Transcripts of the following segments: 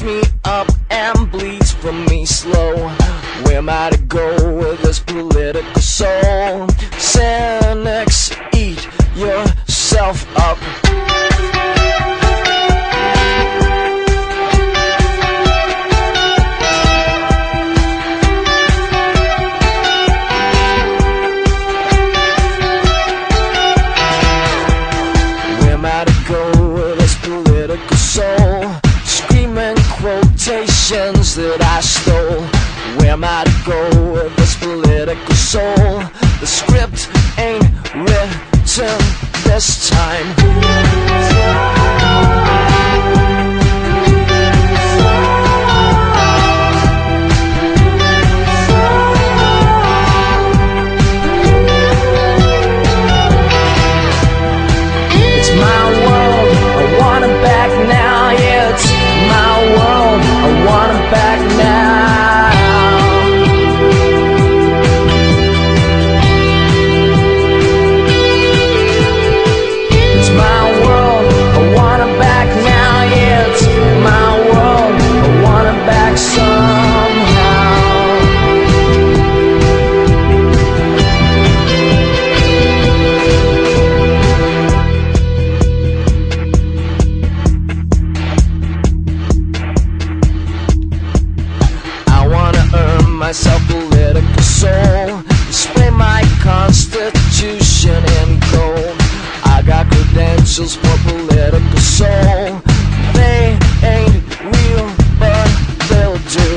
me up and bleeds from me slow. Where am I to go with this political soul? Cynics, eat yourself up. Where am I to go with this political soul? Screaming quotations that I stole. Where am I to go with this political soul? The script ain't written this time. It's my world, I want it back now. Yeah, it's my world, I want it back now. Myself political soul, display my constitution in gold. I got credentials for political soul. They ain't real, but they'll do.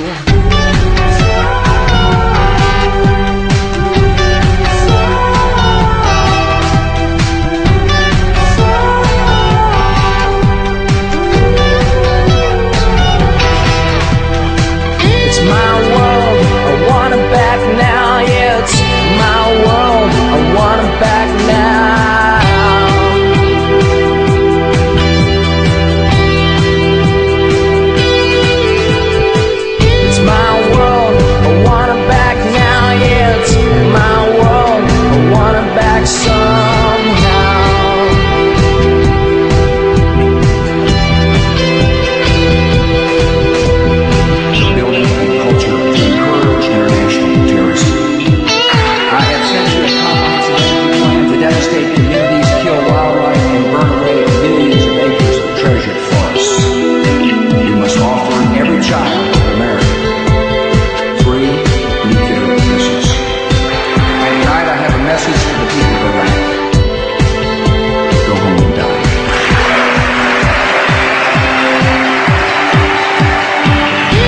It's my world, I want it back now. Yeah, it's my world, I want it back now. It's my world, I want it back now. Yeah, it's my world, I want it back somehow. Devastate communities, kill wildlife, and burn away millions of acres of treasured forests. We must offer every child of America free nuclear missiles. And tonight I have a message for the people of Iraq. Go home and die.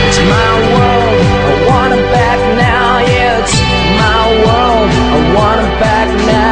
It's my world, I want it back now. Yeah, it's my world, I want it back now.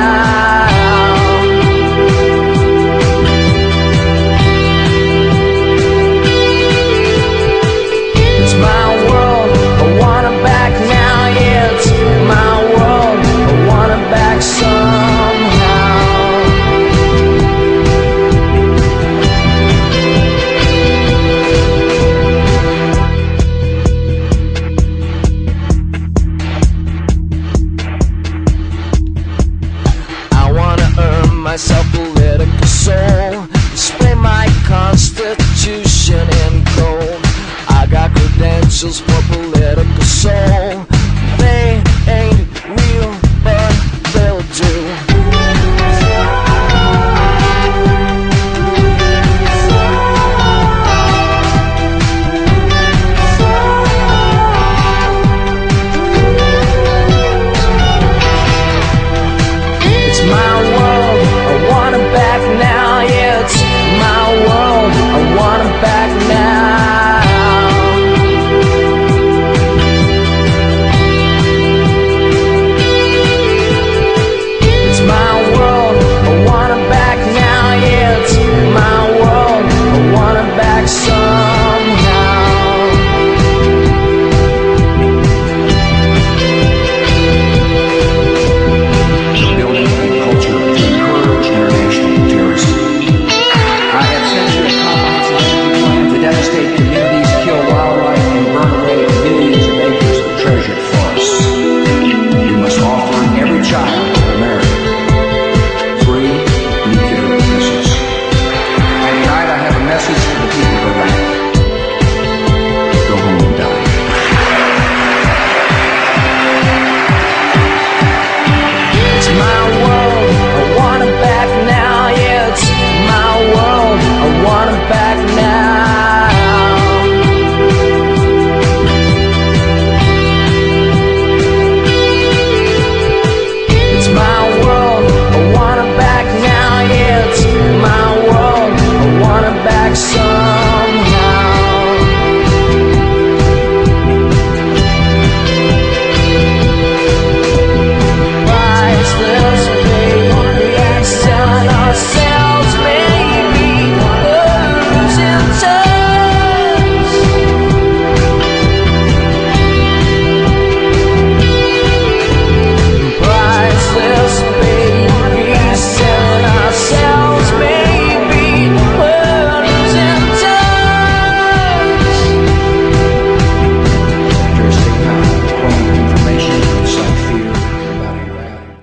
Myself political soul, display my constitution in gold. I got credentials for political soul.